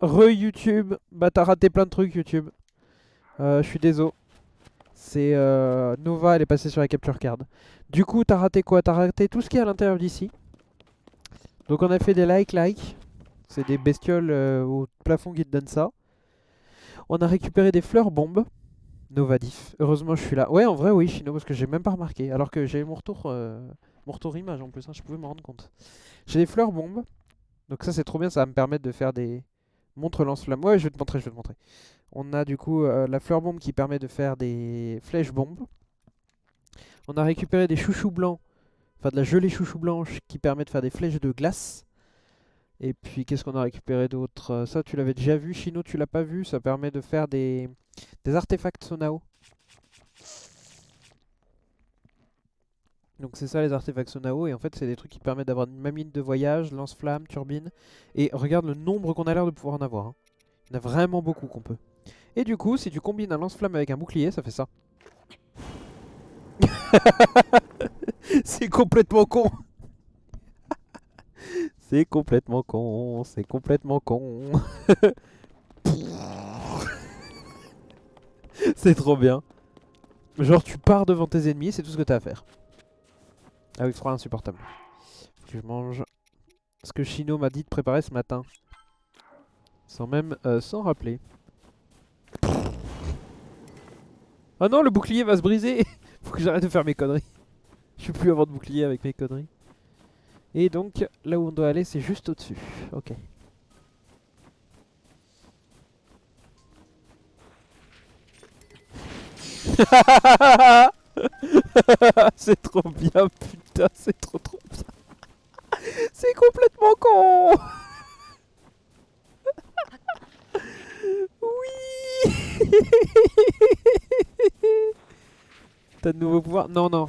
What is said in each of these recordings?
Re-YouTube. Bah t'as raté plein de trucs YouTube. Je suis désolé. C'est Nova, elle est passée sur la capture card. Du coup, t'as raté quoi? T'as raté tout ce qui est à l'intérieur d'ici. Donc on a fait des like. C'est des bestioles au plafond qui te donnent ça. On a récupéré des fleurs bombes. Nova diff. Heureusement je suis là. Ouais en vrai oui Chino parce que j'ai même pas remarqué. Alors que j'ai mon retour image en plus, hein, je pouvais me rendre compte. J'ai des fleurs bombes. Donc ça c'est trop bien, ça va me permettre de faire des montres lance-flammes. Ouais je vais te montrer, je vais te montrer. On a du coup la fleur bombe qui permet de faire des flèches bombes. On a récupéré des chouchous blancs, enfin de la gelée chouchou blanche qui permet de faire des flèches de glace. Et puis qu'est-ce qu'on a récupéré d'autre? Ça tu l'avais déjà vu, Chino tu l'as pas vu, ça permet de faire des artefacts Sonao. Donc c'est ça les artefacts Sonao, et en fait c'est des trucs qui permettent d'avoir une mamine de voyage, lance-flamme, turbine. Et regarde le nombre qu'on a l'air de pouvoir en avoir, hein. Il y en a vraiment beaucoup qu'on peut. Et du coup si tu combines un lance-flamme avec un bouclier ça fait ça. C'est complètement con. C'est complètement con, c'est complètement con. C'est trop bien. Genre tu pars devant tes ennemis, c'est tout ce que t'as à faire. Ah oui, froid insupportable. Faut que je mange ce que Chino m'a dit de préparer ce matin. Sans même s'en rappeler. Oh non, le bouclier va se briser. Faut que j'arrête de faire mes conneries. Je peux plus avoir de bouclier avec mes conneries. Et donc, là où on doit aller, c'est juste au-dessus. Ok. C'est trop bien, putain, c'est trop bien. C'est complètement con. Oui. T'as de nouveaux pouvoirs? Non, non.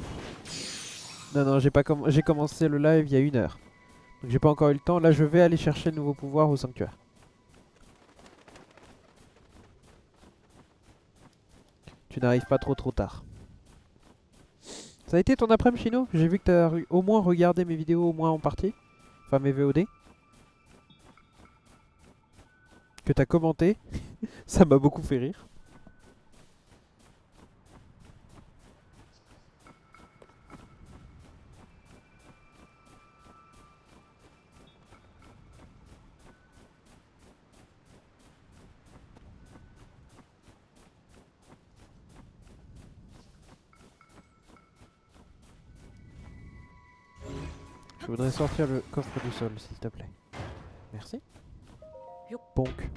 Non, non, j'ai commencé le live il y a 1 heure. Donc j'ai pas encore eu le temps. Là, je vais aller chercher de nouveaux pouvoirs au sanctuaire. Tu n'arrives pas trop tard. Ça a été ton après-midi, Chino? J'ai vu que t'as au moins regardé mes vidéos au moins en partie. Enfin, mes VOD. Que t'as commenté. Ça m'a beaucoup fait rire. Je voudrais sortir le coffre du sol, s'il te plaît. Merci. Bonk.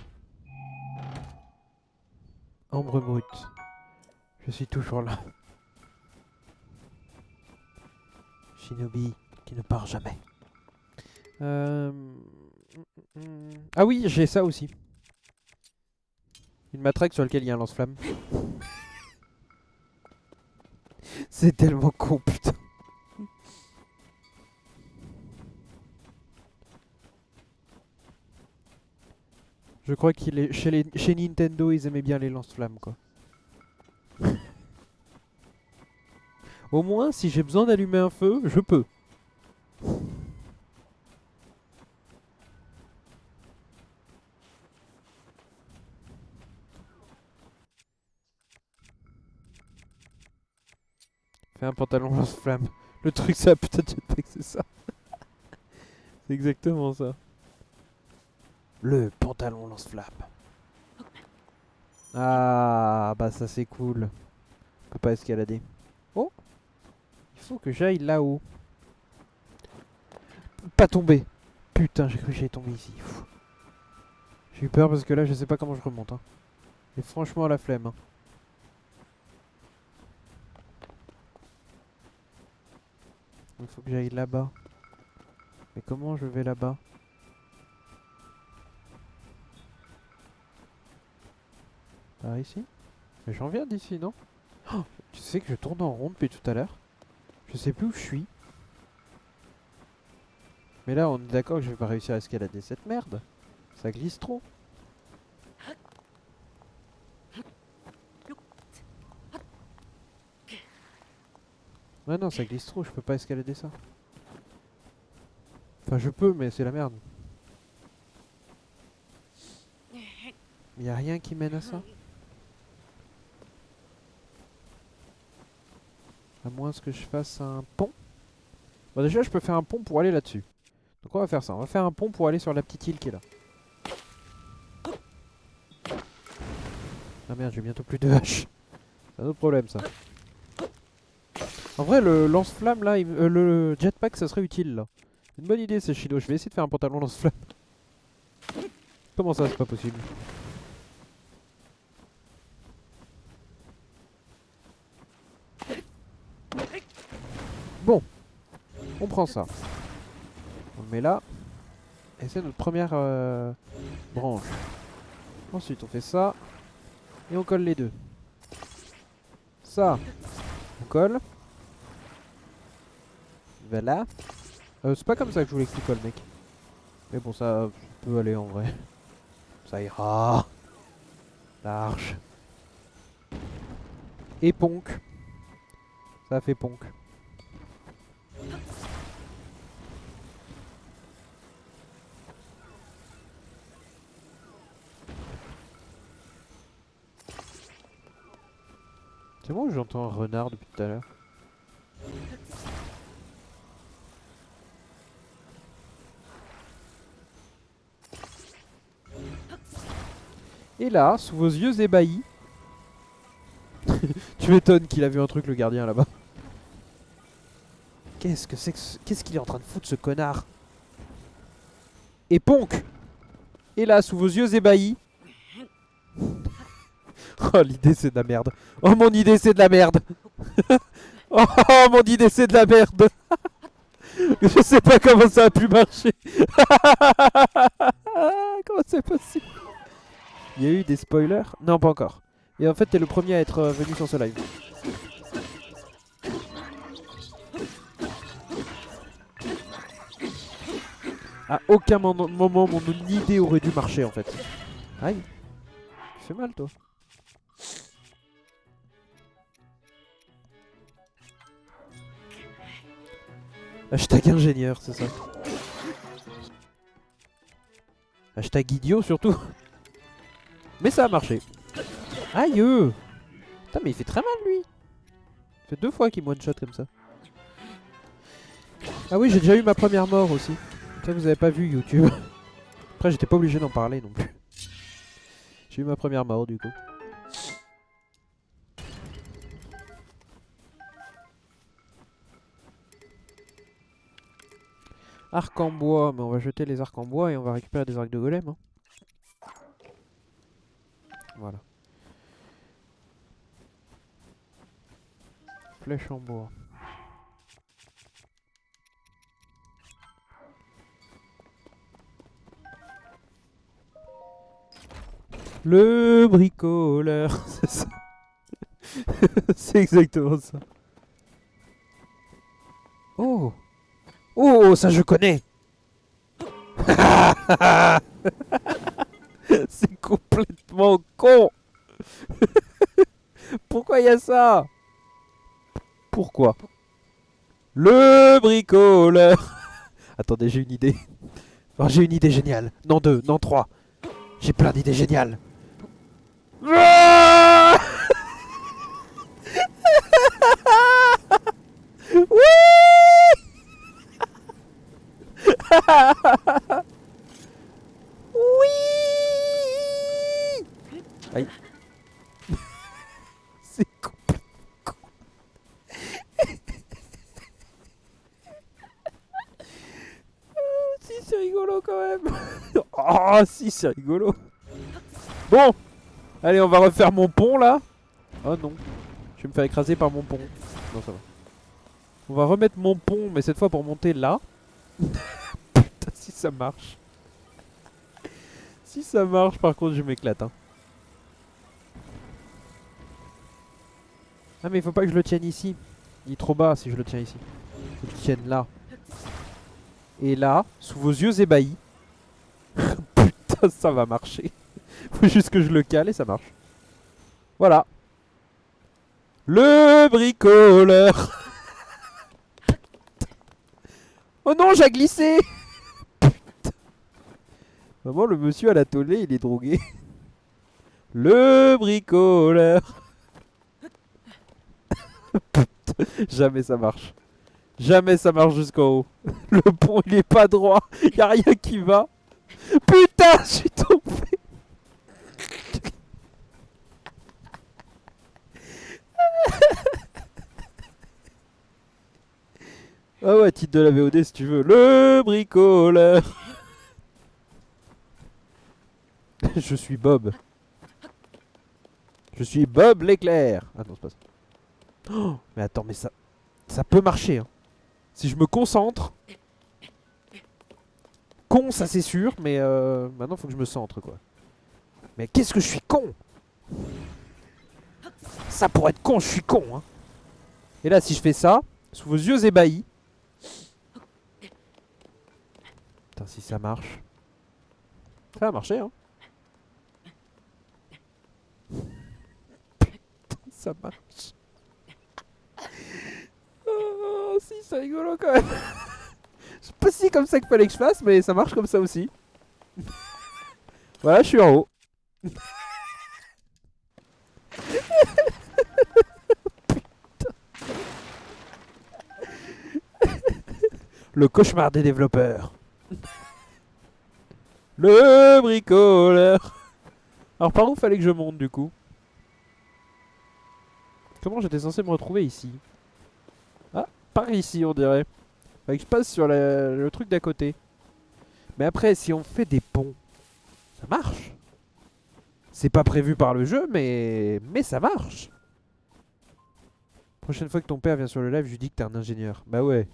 Ambre brute. Je suis toujours là. Shinobi qui ne part jamais. Ah oui, j'ai ça aussi. Une matraque sur laquelle il y a un lance-flamme. C'est tellement con, putain. Je crois qu'il est chez Nintendo, ils aimaient bien les lance-flammes, quoi. Au moins, si j'ai besoin d'allumer un feu, je peux. Fais un pantalon lance-flamme. Le truc, c'est la putain de jetpack, c'est ça. C'est exactement ça. Le pantalon lance-flamme. Ah, bah ça c'est cool. On peut pas escalader. Oh, il faut que j'aille là-haut. Pas tomber. Putain, j'ai cru que j'allais tomber ici. J'ai eu peur parce que là, je sais pas comment je remonte, hein. Et franchement, la flemme, hein. Il faut que j'aille là-bas. Mais comment je vais là-bas? Par ici? Mais j'en viens d'ici, non? Oh, tu sais que je tourne en rond depuis tout à l'heure. Je sais plus où je suis. Mais là, on est d'accord que je vais pas réussir à escalader cette merde. Ça glisse trop. Ouais, non, ça glisse trop, je peux pas escalader ça. Enfin, je peux, mais c'est la merde. Y a rien qui mène à ça? À moins que je fasse un pont. Bon déjà je peux faire un pont pour aller là-dessus. Donc on va faire ça, on va faire un pont pour aller sur la petite île qui est là. Ah merde, j'ai bientôt plus de hache. C'est un autre problème ça. En vrai le lance-flamme là, le jetpack ça serait utile là. Une bonne idée c'est Shido, je vais essayer de faire un pantalon lance-flamme. Comment ça c'est pas possible? Bon, on prend ça. On le met là. Et c'est notre première branche. Ensuite on fait ça. Et on colle les deux. Ça, on colle. Voilà. C'est pas comme ça que je voulais que tu colles mec. Mais bon ça peut aller en vrai. Ça ira. Large. Et ponk. Ça fait ponk. C'est bon, j'entends un renard depuis tout à l'heure. Et là, sous vos yeux ébahis, tu m'étonnes qu'il a vu un truc le gardien là-bas. Qu'est-ce que c'est que qu'est-ce qu'il est en train de foutre ce connard? Et ponk. Et là, sous vos yeux ébahis. Oh l'idée c'est de la merde. Oh mon idée c'est de la merde. Oh mon idée c'est de la merde. Je sais pas comment ça a pu marcher. Comment c'est possible? Il y a eu des spoilers? Non pas encore. Et en fait t'es le premier à être venu sur ce live. À aucun moment mon idée aurait dû marcher en fait. Aïe. Tu fais mal toi. Hashtag ingénieur, c'est ça. Hashtag idiot surtout. Mais ça a marché. Aïe. Putain mais il fait très mal lui. Ça fait 2 fois qu'il me one shot comme ça. Ah oui j'ai déjà eu ma première mort aussi. Ça vous avez pas vu YouTube. Après j'étais pas obligé d'en parler non plus. J'ai eu ma première mort du coup. Arc en bois, mais on va jeter les arcs en bois et on va récupérer des arcs de golem. Hein. Voilà. Flèche en bois. Le bricoleur, c'est ça. C'est exactement ça. Oh. Oh, ça je connais. C'est complètement con. Pourquoi il y a ça? Pourquoi? Le bricoleur. Attendez, j'ai une idée. Oh, j'ai une idée géniale. Non 2, non 3. J'ai plein d'idées géniales. Ah oui. Oui. Aïe. C'est complètement con. Si c'est rigolo quand même. Oh si c'est rigolo. Bon. Allez on va refaire mon pont là. Oh non. Je vais me faire écraser par mon pont. Non ça va. On va remettre mon pont mais cette fois pour monter là. Putain si ça marche. Si ça marche par contre je m'éclate hein. Ah mais il faut pas que je le tienne ici. Il est trop bas si je le tiens ici. Faut que je le tienne là. Et là, sous vos yeux ébahis. Putain ça va marcher. Faut juste que je le cale et ça marche. Voilà. Le bricoleur. Oh non j'ai glissé. Vraiment le monsieur à la tollée il est drogué. Le bricoleur. Jamais ça marche. Jamais ça marche jusqu'en haut. Le pont il est pas droit. Y a rien qui va. Putain, je suis tombé. Ah ouais, titre de la VOD si tu veux. Le bricoleur. Je suis Bob. Je suis Bob l'éclair. Ah non, c'est pas ça. Oh, mais attends, mais ça peut marcher. Hein. Si je me concentre. Con, ça c'est sûr, mais maintenant faut que je me centre quoi. Mais qu'est-ce que je suis con. Ça pour être con, je suis con. Hein. Et là, si je fais ça, sous vos yeux ébahis. Putain, si ça marche. Ça va marcher, hein. Ça marche. Oh, si, c'est rigolo quand même. C'est pas si comme ça qu'il fallait que je fasse, mais ça marche comme ça aussi. Voilà, je suis en haut. Le cauchemar des développeurs. Le bricoleur. Alors par où fallait que je monte du coup? Comment j'étais censé me retrouver ici? Ah, par ici on dirait. Fallait que je passe sur le truc d'à côté. Mais après, si on fait des ponts, ça marche. C'est pas prévu par le jeu, mais ça marche. Prochaine fois que ton père vient sur le live, je lui dis que t'es un ingénieur. Bah ouais.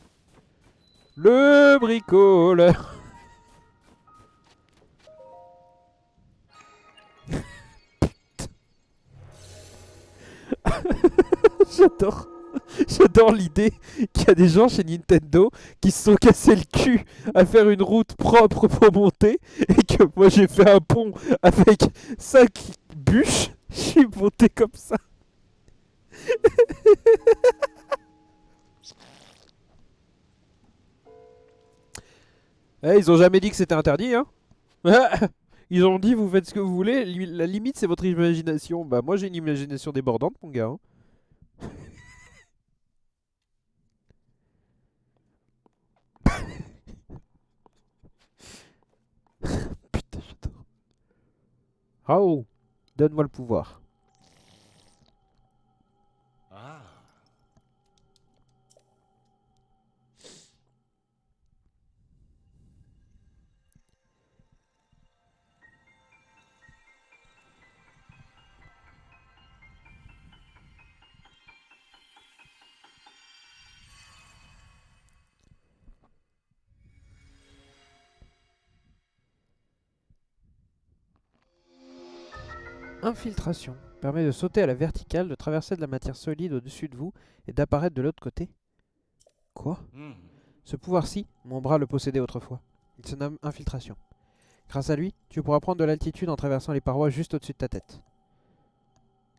Le bricoleur. J'adore. J'adore l'idée qu'il y a des gens chez Nintendo qui se sont cassés le cul à faire une route propre pour monter et que moi j'ai fait un pont avec 5 bûches. Je suis monté comme ça. Eh, ils ont jamais dit que c'était interdit, hein. Ils ont dit vous faites ce que vous voulez, la limite c'est votre imagination. Bah moi j'ai une imagination débordante mon gars. Hein. Putain j'adore. Raoult, donne-moi le pouvoir. Ah. Infiltration. Permet de sauter à la verticale, de traverser de la matière solide au-dessus de vous et d'apparaître de l'autre côté. Quoi? Hmm. Ce pouvoir-ci, mon bras le possédait autrefois. Il se nomme infiltration. Grâce à lui, tu pourras prendre de l'altitude en traversant les parois juste au-dessus de ta tête.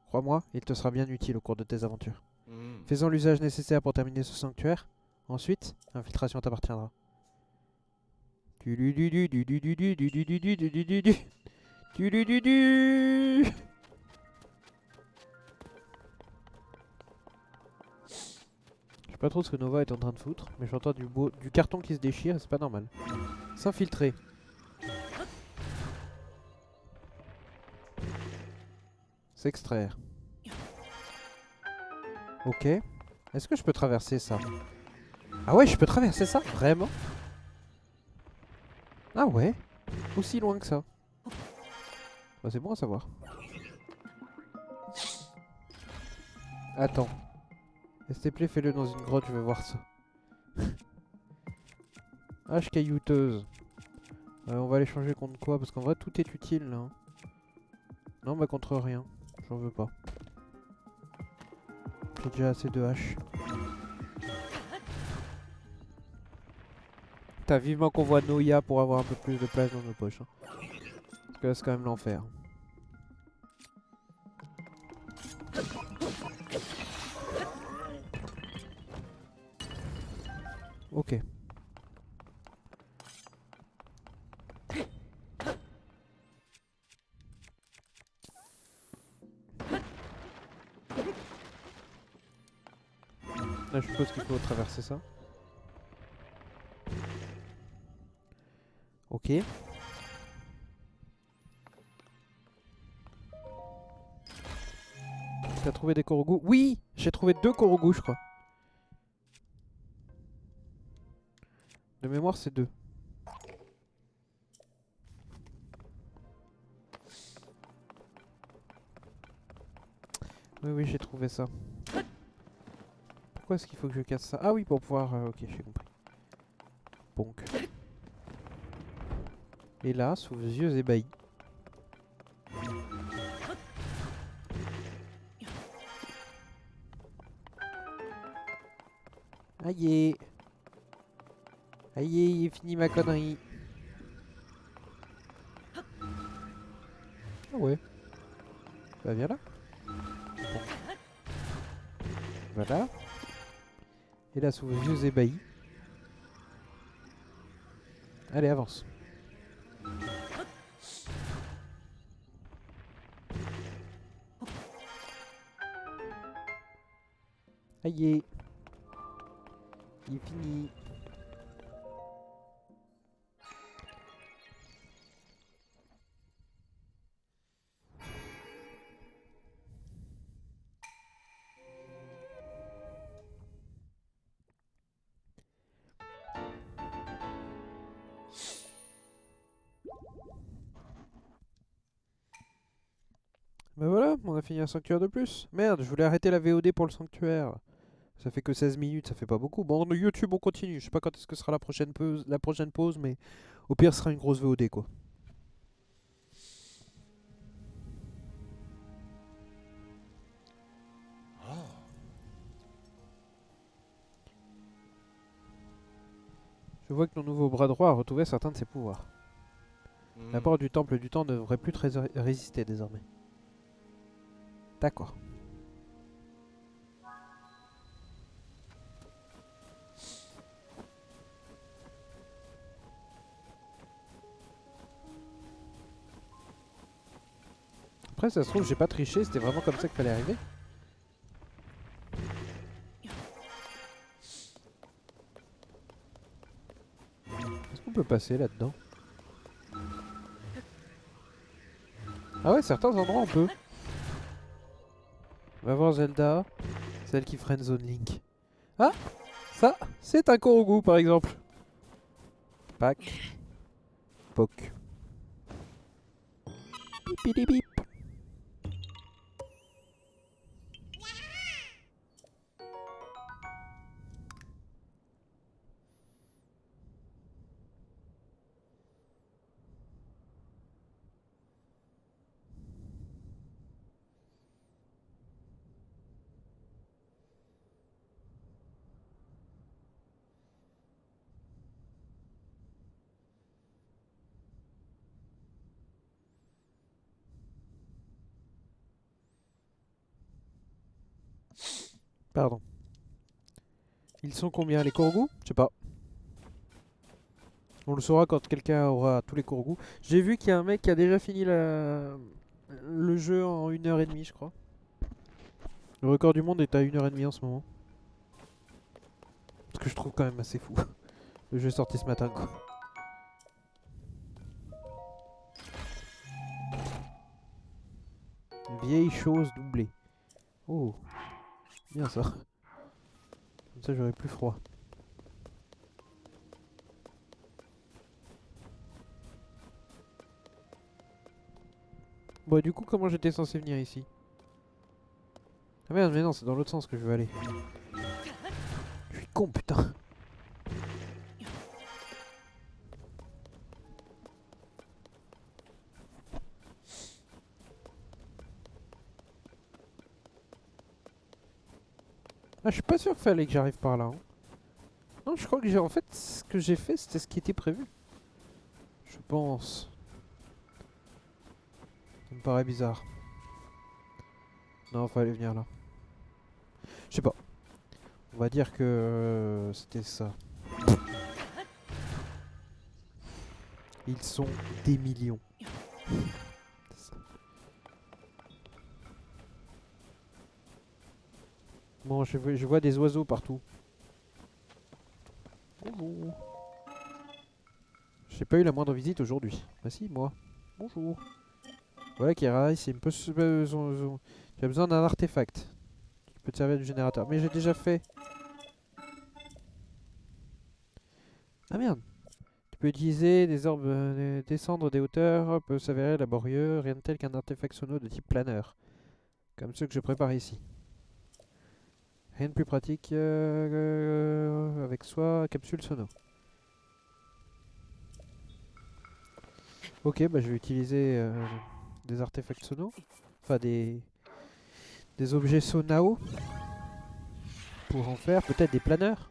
Crois-moi, il te sera bien utile au cours de tes aventures. Hmm. Fais-en l'usage nécessaire pour terminer ce sanctuaire. Ensuite, l'infiltration t'appartiendra. Je sais pas trop ce que Nova est en train de foutre, mais j'entends du carton qui se déchire et c'est pas normal. S'infiltrer. S'extraire. Ok. Est-ce que je peux traverser ça? Ah ouais, je peux traverser ça? Vraiment? Ah ouais? Aussi loin que ça. Bah c'est bon à savoir. Attends. S'il te plaît, fais-le dans une grotte, je veux voir ça. Hache caillouteuse. On va aller changer contre quoi? Parce qu'en vrai, tout est utile là. Non, bah contre rien. J'en veux pas. J'ai déjà assez de haches. T'as vivement qu'on voit Noya pour avoir un peu plus de place dans nos poches. Hein. Parce que là, c'est quand même l'enfer. Ok. Là, je suppose qu'il faut traverser ça. Ok. T'as trouvé des Korogus? Oui! J'ai trouvé 2 Korogus, je crois. De mémoire, c'est 2. Oui, oui, j'ai trouvé ça. Pourquoi est-ce qu'il faut que je casse ça? Ah oui, pour pouvoir... ok, j'ai compris. Bonk. Et là, sous vos yeux ébahis. Aïe. Aïe, il est fini ma connerie. Ah ouais. Bah viens là. Bon. Voilà. Et là, sous vos yeux ébahis. Allez, avance. Aïe. Il est fini. Bah voilà, on a fini un sanctuaire de plus. Merde, je voulais arrêter la VOD pour le sanctuaire. Ça fait que 16 minutes, ça fait pas beaucoup. Bon, YouTube, on continue. Je sais pas quand est-ce que sera la prochaine pause, mais au pire, ce sera une grosse VOD, quoi. Je vois que ton nouveau bras droit a retrouvé certains de ses pouvoirs. L'apport du temple du temps ne devrait plus te résister désormais. D'accord. Après, ça se trouve, j'ai pas triché, c'était vraiment comme ça qu'il fallait arriver. Est-ce qu'on peut passer là-dedans? Ah ouais, certains endroits on peut. On va voir Zelda, celle qui friendzone Link. Ah, ça, c'est un Korogu par exemple. Pac. Poc. Bip. Pardon. Ils sont combien les Korogus? Je sais pas. On le saura quand quelqu'un aura tous les Korogus. J'ai vu qu'il y a un mec qui a déjà fini le jeu en 1h30 je crois. Le record du monde est à 1h30 en ce moment. Ce que je trouve quand même assez fou. Le jeu est sorti ce matin quoi. Vieille chose doublée. Oh, bien ça. Comme ça j'aurai plus froid. Bon du coup comment j'étais censé venir ici? Ah merde mais non c'est dans l'autre sens que je veux aller. Je suis con putain. Ah je suis pas sûr qu'il fallait que j'arrive par là. Hein. Non je crois que en fait ce que j'ai fait c'était ce qui était prévu. Je pense. Ça me paraît bizarre. Non fallait venir là. Je sais pas. On va dire que c'était ça. Ils sont des millions. Bon, je vois des oiseaux partout. Bonjour. J'ai pas eu la moindre visite aujourd'hui. Bah si, moi. Bonjour. Voilà Kira, c'est un peu... Tu as besoin d'un artefact. Qui peut te servir du générateur. Mais j'ai déjà fait. Ah merde. Tu peux utiliser des orbes... descendre des hauteurs peut s'avérer laborieux. Rien de tel qu'un artefact sono de type planeur. Comme ceux que je prépare ici. Rien de plus pratique avec soi, capsule sono. Ok, bah je vais utiliser des artefacts sono. Enfin des objets sonao. Pour en faire peut-être des planeurs.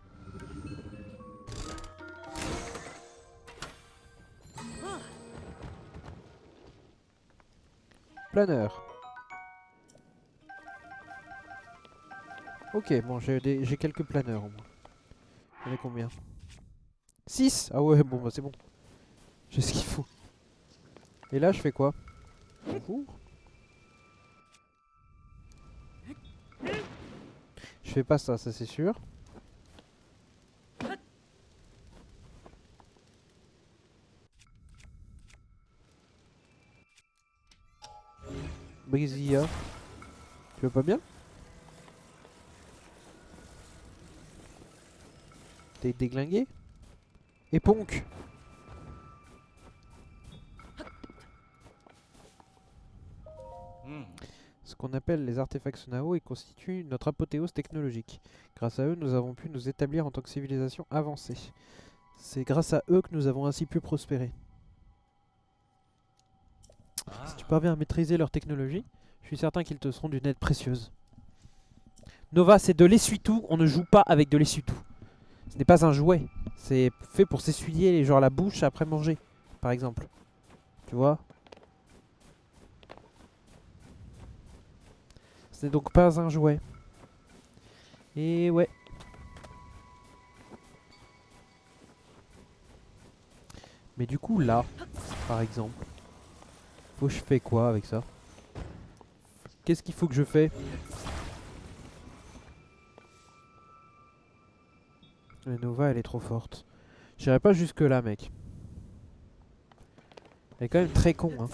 Planeur. Ok, bon j'ai quelques planeurs au moins. J'en ai combien? 6. Ah ouais, bon bah c'est bon. J'ai ce qu'il faut. Et là je fais quoi? Bonjour. Je fais pas ça, ça c'est sûr. Brizia. Tu vas pas bien? T'es déglingué? Et Ponk. Ce qu'on appelle les artefacts Sonao et constituent notre apothéose technologique. Grâce à eux, nous avons pu nous établir en tant que civilisation avancée. C'est grâce à eux que nous avons ainsi pu prospérer. Si tu parviens à maîtriser leur technologie, je suis certain qu'ils te seront d'une aide précieuse. Nova, c'est de l'essuie-tout, on ne joue pas avec de l'essuie-tout. Ce n'est pas un jouet, c'est fait pour s'essuyer genre la bouche après manger, par exemple. Tu vois? Ce n'est donc pas un jouet. Et ouais. Mais du coup là, par exemple, faut que je fais quoi avec ça? Qu'est-ce qu'il faut que je fais? La Nova elle est trop forte. J'irai pas jusque là mec. Elle est quand même très con hein.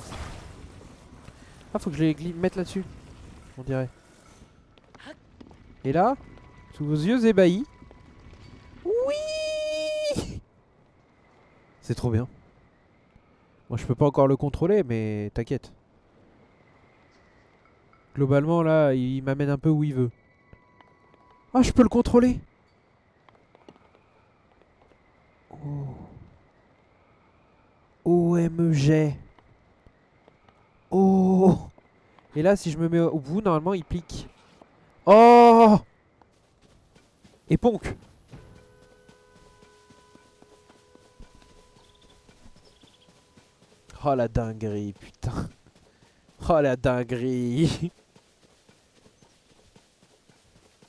Ah faut que je les mette là-dessus. On dirait. Et là, sous vos yeux ébahis. Oui. C'est trop bien. Moi je peux pas encore le contrôler mais t'inquiète. Globalement là il m'amène un peu où il veut. Ah je peux le contrôler. Oh. OMG. Oh. Et là si je me mets au bout normalement il pique. Oh. Et Ponk. Oh la dinguerie putain. Oh la dinguerie.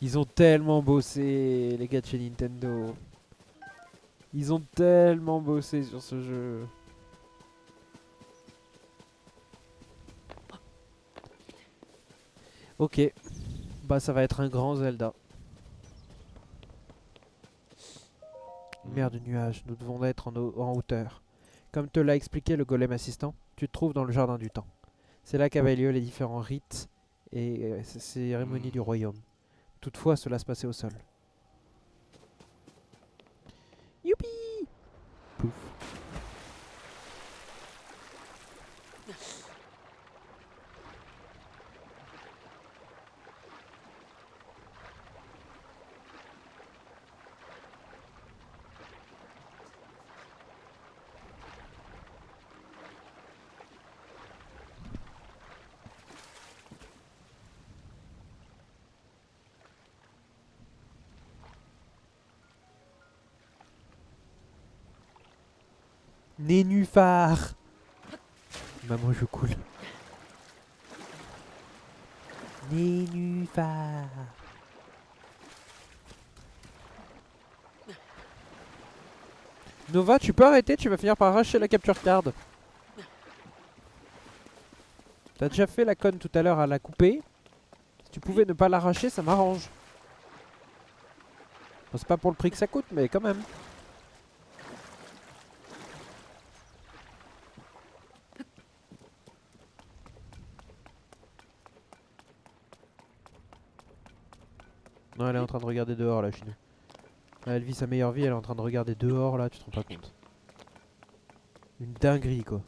Ils ont tellement bossé les gars de chez Nintendo. Ils ont tellement bossé sur ce jeu. Ok. Bah ça va être un grand Zelda. Mer de nuages, nous devons être en hauteur. Comme te l'a expliqué le golem assistant, tu te trouves dans le jardin du temps. C'est là qu'avaient lieu les différents rites et cérémonies du royaume. Toutefois, cela se passait au sol. Youpi! Pouf. Nénuphar! Maman, je coule. Nénuphar! Nova, tu peux arrêter, tu vas finir par arracher la capture card. T'as déjà fait la conne tout à l'heure à la couper. Si tu pouvais ne pas l'arracher, ça m'arrange. Bon, c'est pas pour le prix que ça coûte, mais quand même. Non, elle est en train de regarder dehors là, Chino. Là, elle vit sa meilleure vie, elle est en train de regarder dehors là, tu te rends pas compte. Une dinguerie quoi.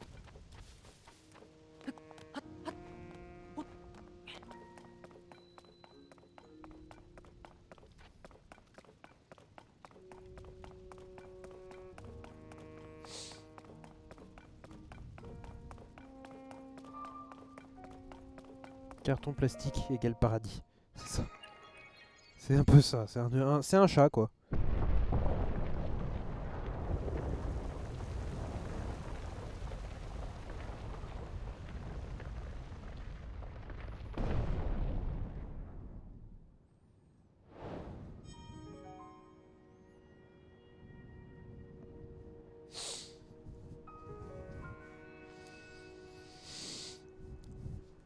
Carton plastique égale paradis. C'est ça. C'est un peu ça, c'est un chat quoi.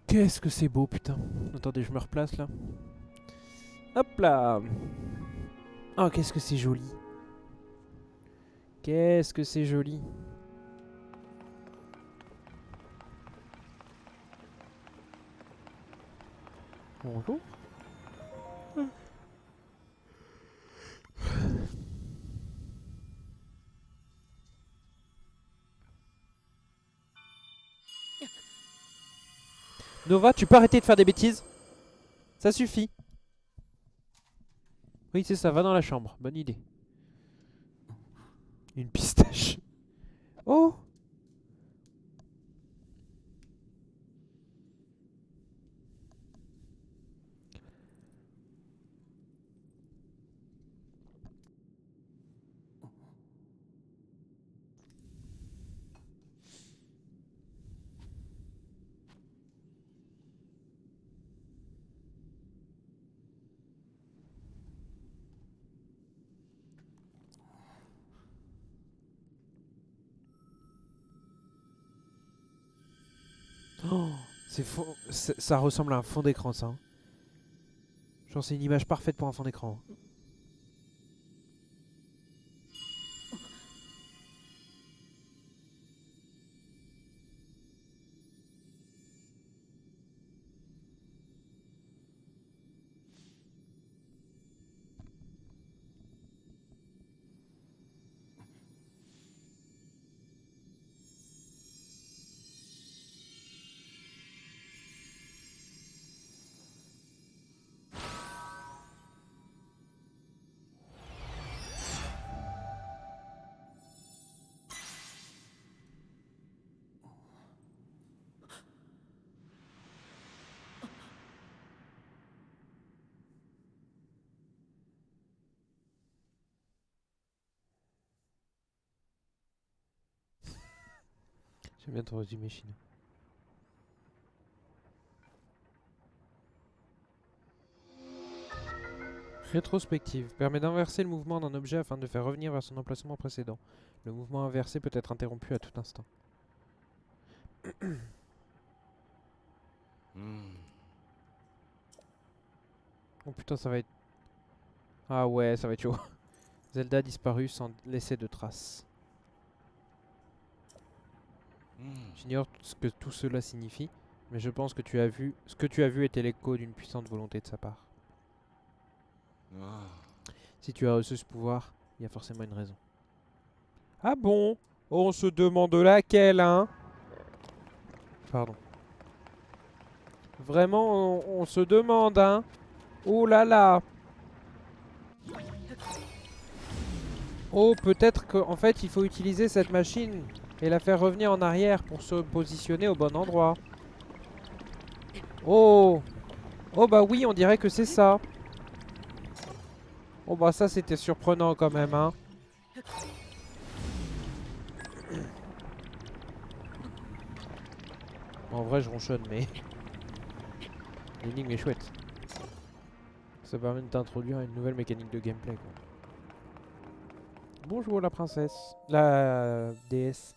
Qu'est-ce que c'est beau putain. Attendez, je me replace là. Hop là. Oh, qu'est-ce que c'est joli. Qu'est-ce que c'est joli. Bonjour. Nova, tu peux arrêter de faire des bêtises? Ça suffit. Oui, c'est ça, va dans la chambre. Bonne idée. Une pistache. Oh! Oh, ça ressemble à un fond d'écran ça. Hein. Genre c'est une image parfaite pour un fond d'écran. J'aime bien ton résumé chinois. Rétrospective. Permet d'inverser le mouvement d'un objet afin de le faire revenir vers son emplacement précédent. Le mouvement inversé peut être interrompu à tout instant. Oh putain, ça va être... Ah ouais, ça va être chaud. Zelda a disparu sans laisser de traces. J'ignore ce que tout cela signifie, mais je pense que tu as vu... Ce que tu as vu était l'écho d'une puissante volonté de sa part. Si tu as reçu ce pouvoir, il y a forcément une raison. Ah bon? On se demande laquelle, hein? Pardon. Vraiment, on se demande, hein? Oh là là! Oh, peut-être qu'en fait, il faut utiliser cette machine et la faire revenir en arrière pour se positionner au bon endroit. Oh! Oh bah oui, on dirait que c'est ça. Oh bah ça, c'était surprenant quand même, hein? Bon, en vrai, je ronchonne, mais l'énigme est chouette. Ça permet de t'introduire à une nouvelle mécanique de gameplay, quoi. Bonjour la princesse. La déesse.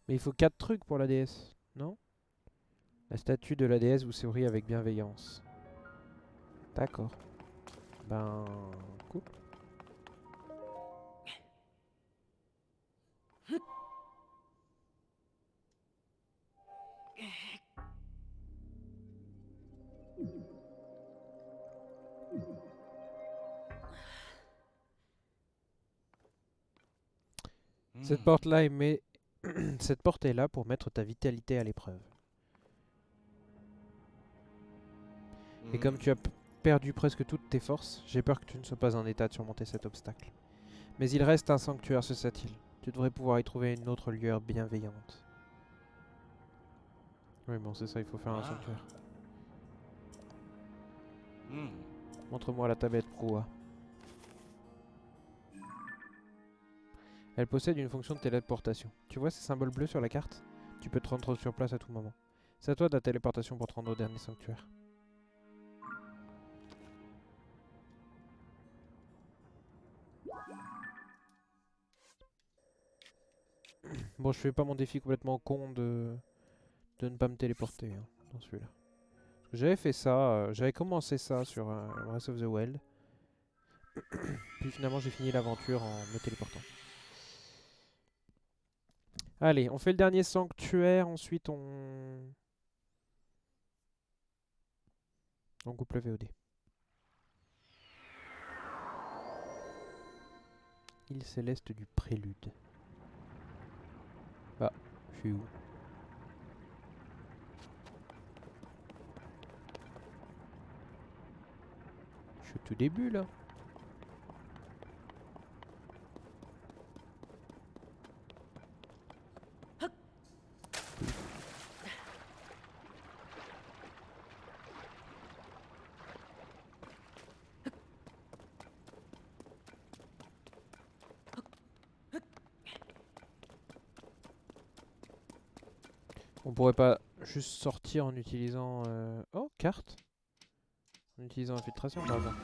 Mais il faut 4 trucs pour la déesse, non? La statue de la déesse vous sourit avec bienveillance. D'accord. Ben... cool. Cette porte-là cette porte est là pour mettre ta vitalité à l'épreuve. Et comme tu as perdu presque toutes tes forces, j'ai peur que tu ne sois pas en état de surmonter cet obstacle. Mais il reste un sanctuaire sur cette île. Tu devrais pouvoir y trouver une autre lueur bienveillante. Oui, bon, c'est ça, il faut faire un sanctuaire. Montre-moi la tablette proa. Elle possède une fonction de téléportation. Tu vois ces symboles bleus sur la carte? Tu peux te rendre sur place à tout moment. C'est à toi de la téléportation pour te rendre au dernier sanctuaire. Bon, je fais pas mon défi complètement con de ne pas me téléporter hein, dans celui-là. J'avais fait ça, j'avais commencé ça sur Breath of the Wild. Puis finalement j'ai fini l'aventure en me téléportant. Allez, on fait le dernier sanctuaire, ensuite on coupe le VOD. Île céleste du prélude. Ah, je suis où? Je suis au tout début là. On pourrait pas juste sortir en utilisant... Oh, carte. En utilisant infiltration par hasard.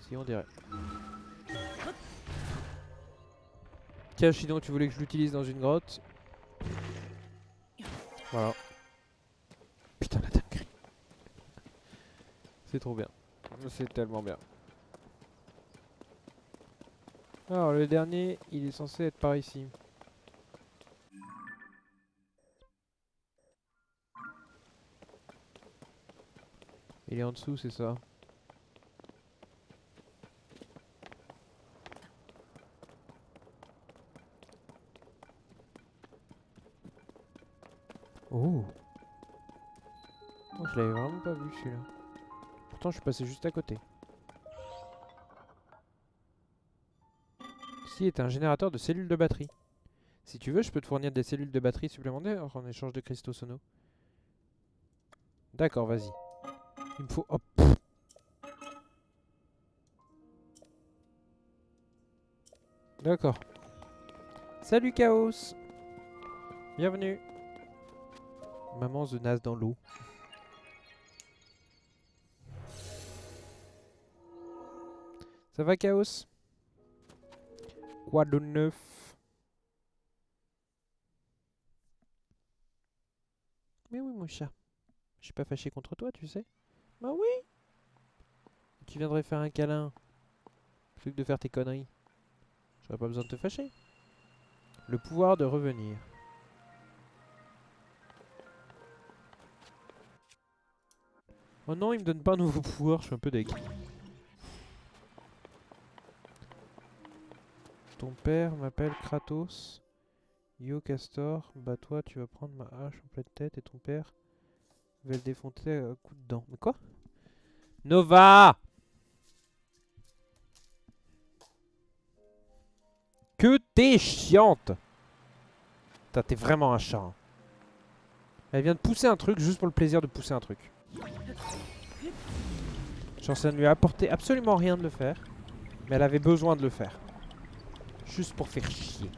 Si on dirait. Kashi, donc tu voulais que je l'utilise dans une grotte. Voilà. Putain la dinguerie. C'est trop bien. C'est tellement bien. Alors le dernier, il est censé être par ici. Il est en dessous, c'est ça. Oh. Oh, je l'avais vraiment pas vu celui-là. Pourtant je suis passé juste à côté. Ici est un générateur de cellules de batterie. Si tu veux, je peux te fournir des cellules de batterie supplémentaires en échange de cristaux sono. D'accord, vas-y. Il me faut... Hop. D'accord. Salut Chaos. Bienvenue. Maman the naze dans l'eau. Ça va Chaos? Quoi de neuf? Mais oui mon chat. Je suis pas fâché contre toi, tu sais. Bah oui. Tu viendrais faire un câlin. Plutôt que de faire tes conneries. J'aurais pas besoin de te fâcher. Le pouvoir de revenir. Oh non, il me donne pas un nouveau pouvoir, je suis un peu deg. Ton père m'appelle Kratos. Yo Castor, bah toi tu vas prendre ma hache en pleine tête et ton père va le défoncer à coup de dent. Mais quoi? Nova! Que t'es chiante! Putain, t'es vraiment un chat. Hein. Elle vient de pousser un truc juste pour le plaisir de pousser un truc. Genre ça ne lui a apporté absolument rien de le faire. Mais elle avait besoin de le faire. Juste pour faire chier.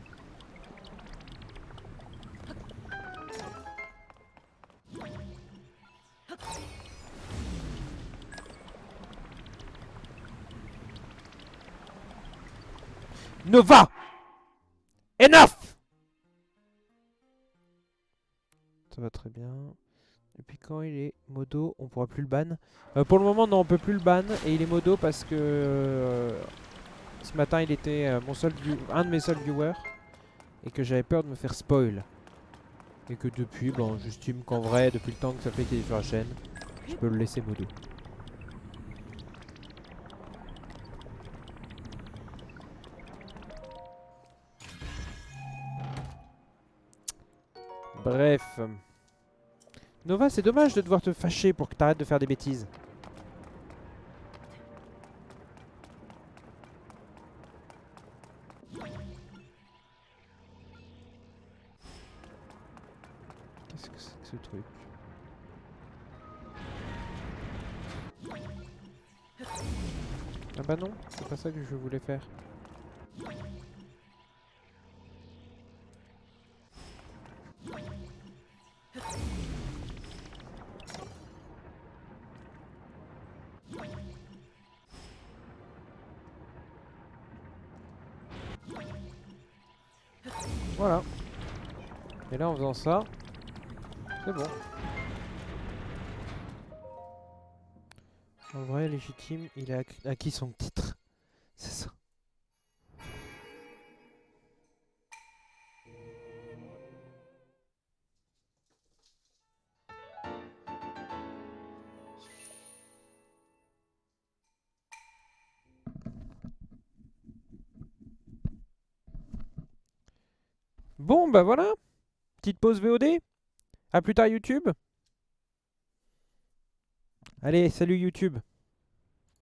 Nova! Enough! Ça va très bien. Depuis quand il est modo? On pourra plus le ban. Pour le moment, non, on peut plus le ban. Et il est modo parce que ce matin, il était un de mes seuls viewers. Et que j'avais peur de me faire spoil. Et que depuis, bon, j'estime qu'en vrai, depuis le temps que ça fait qu'il est sur la chaîne, je peux le laisser modo. Bref. Nova, c'est dommage de devoir te fâcher pour que t'arrêtes de faire des bêtises. Qu'est-ce que c'est que ce truc? Ah bah non, c'est pas ça que je voulais faire. Voilà. Et là en faisant ça, c'est bon. En vrai, légitime, il a acquis son titre. C'est ça. Bon, bah voilà. Petite pause VOD. À plus tard YouTube. Allez, salut YouTube.